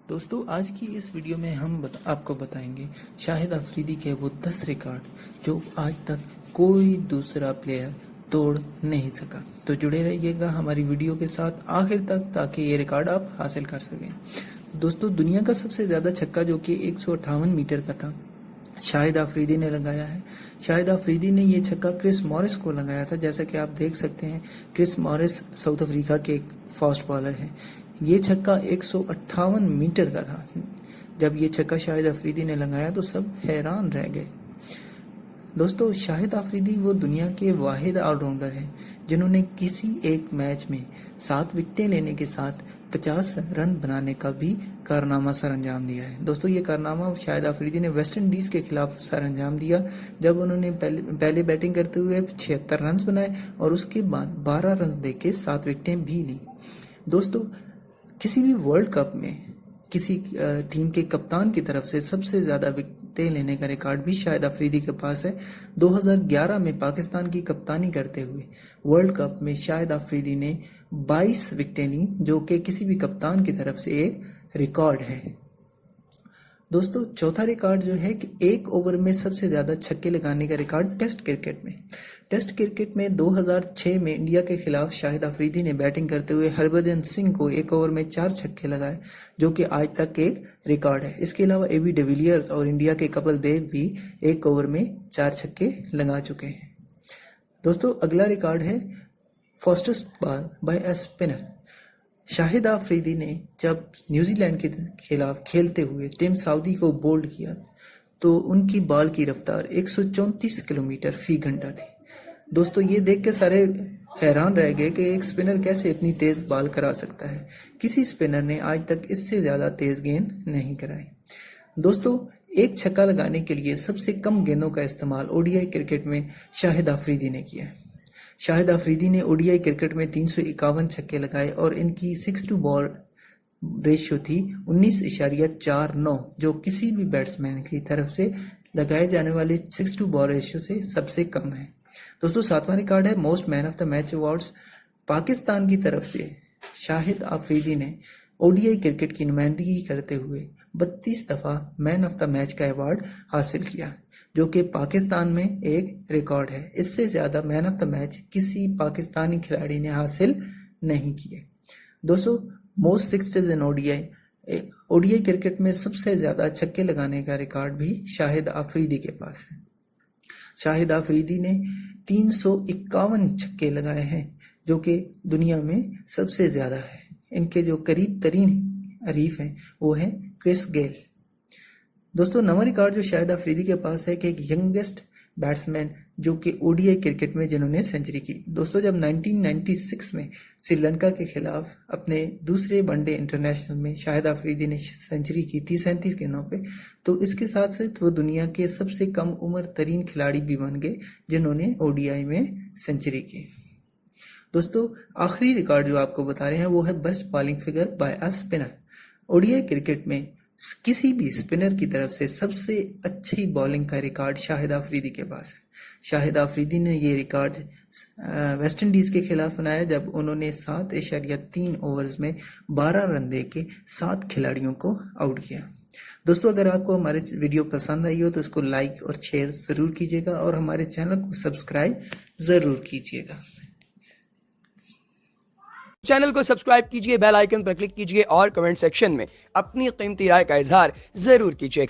دوستو آج کی اس ویڈیو میں ہم آپ کو بتائیں گے شاہد آفریدی کے وہ 10 ریکارڈ جو آج تک کوئی دوسرا پلیئر توڑ نہیں سکا۔ تو جڑے رہیے گا ہماری ویڈیو کے ساتھ آخر تک تاکہ یہ ریکارڈ آپ حاصل کر سکیں۔ دوستو دنیا کا سب سے زیادہ چھکا جو کہ 158 میٹر کا تھا شاہد آفریدی نے لگایا ہے۔ شاہد آفریدی نے یہ چھکا کرس مورس کو لگایا تھا۔ جیسا کہ آپ دیکھ سکتے ہیں کرس مورس ساؤتھ افریقہ کے ایک فاسٹ بالر ہیں۔ یہ چھکا 158 میٹر کا تھا۔ جب یہ چھکا شاہد آفریدی نے لگایا تو سب حیران رہ گئے۔ دوستو شاہد آفریدی وہ دنیا کے واحد آل راؤنڈر ہیں جنہوں نے کسی ایک میچ میں 7 وکٹیں لینے کے ساتھ 50 رن بنانے کا بھی کارنامہ سر انجام دیا ہے۔ دوستو یہ کارنامہ شاہد آفریدی نے ویسٹ انڈیز کے خلاف سر انجام دیا جب انہوں نے پہلے بیٹنگ کرتے ہوئے 76 رنز بنائے اور اس کے بعد 12 رنز دے کے 7 وکٹیں بھی لیں۔ دوستو کسی بھی ورلڈ کپ میں کسی ٹیم کے کپتان کی طرف سے سب سے زیادہ وکٹیں لینے کا ریکارڈ بھی شاہد آفریدی کے پاس ہے۔ 2011 میں پاکستان کی کپتانی کرتے ہوئے ورلڈ کپ میں شاہد آفریدی نے 22 وکٹیں لیں جو کہ کسی بھی کپتان کی طرف سے ایک ریکارڈ ہے۔ دوستو چوتھا ریکارڈ جو ہے کہ ایک اوور میں سب سے زیادہ چھکے لگانے کا ریکارڈ ٹیسٹ کرکٹ میں۔ ٹیسٹ کرکٹ میں 2006 میں انڈیا کے خلاف شاہد آفریدی نے بیٹنگ کرتے ہوئے ہربھجن سنگھ کو ایک اوور میں 4 چھکے لگائے جو کہ آج تک ایک ریکارڈ ہے۔ اس کے علاوہ اے بی ڈیویلیئرز اور انڈیا کے کپل دیو بھی ایک اوور میں 4 چھکے لگا چکے ہیں۔ دوستو اگلا ریکارڈ ہے fastest ball by a spinner. Shahid Afridi نے جب نیوزی لینڈ کے خلاف کھیلتے ہوئے ٹیم سعودی کو بولڈ کیا تو ان کی بال کی رفتار 134 کلومیٹر فی گھنٹہ تھی۔ دوستو یہ دیکھ کے سارے حیران رہ گئے کہ ایک اسپنر کیسے اتنی تیز بال کرا سکتا ہے۔ کسی اسپنر نے آج تک اس سے زیادہ تیز گیند نہیں کرائی۔ دوستو ایک چھکا لگانے کے لیے سب سے کم گیندوں کا استعمال او ڈی آئی کرکٹ میں شاہد آفریدی نے کیا ہے۔ شاہد آفریدی نے او ڈی آئی کرکٹ میں 351 چھکے لگائے اور ان کی 6 ٹو بال ریشیو تھی 19.49 جو کسی بھی بیٹسمین کی طرف سے لگائے جانے والے 6 ٹو بال ریشیو سے سب سے کم ہے۔ دوستو ساتواں ریکارڈ ہے most men of the match awards. Pakistan کی طرف سے شاہد آفریدی نے او ڈی آئی کرکٹ کی نمائندگی کرتے ہوئے 32 دفعہ مین آف دا میچ کا ایوارڈ حاصل کیا جو کہ پاکستان میں ایک ریکارڈ ہے۔ اس سے زیادہ مین آف دا میچ کسی پاکستانی کھلاڑی نے حاصل نہیں کیے۔ دوستو most sixes in O D I cricket میں سب سے زیادہ چھکے لگانے کا ریکارڈ بھی شاہد آفریدی کے پاس ہے۔ شاہد آفریدی نے 351 چھکے لگائے ہیں جو کہ دنیا میں سب سے زیادہ ہے۔ ان کے جو قریب ترین حریف ہیں وہ ہیں کرس گیل۔ دوستو نواں ریکارڈ جو شاہد آفریدی کے پاس ہے کہ ایک ینگسٹ بیٹسمین جو کہ او ڈی آئی کرکٹ میں جنہوں نے سینچری کی۔ دوستو جب 1996 میں سری لنکا کے خلاف اپنے دوسرے ون ڈے انٹرنیشنل میں شاہد آفریدی نے سینچری کی تھی 37 گیندوں پہ، تو اس کے ساتھ ساتھ وہ دنیا کے سب سے کم عمر ترین کھلاڑی بھی بن گئے جنہوں نے او ڈی آئی میں سینچری کی۔ دوستو آخری ریکارڈ جو آپ کو بتا رہے ہیں وہ ہے best bowling figure by a spinner. O D I cricket میں کسی بھی اسپنر کی طرف سے سب سے اچھی بالنگ کا ریکارڈ شاہد آفریدی کے پاس ہے۔ شاہد آفریدی نے یہ ریکارڈ ویسٹ انڈیز کے خلاف بنایا جب انہوں نے 7.3 اوورز میں 12 رن دے کے 7 کھلاڑیوں کو آؤٹ کیا۔ دوستو اگر آپ کو ہمارے ویڈیو پسند آئی ہو تو اس کو لائک اور شیئر ضرور کیجیے گا اور ہمارے چینل کو سبسکرائب ضرور کیجیے گا۔ چینل کو سبسکرائب کیجئے، بیل آئیکن پر کلک کیجئے اور کمنٹ سیکشن میں اپنی قیمتی رائے کا اظہار ضرور کیجئے گا۔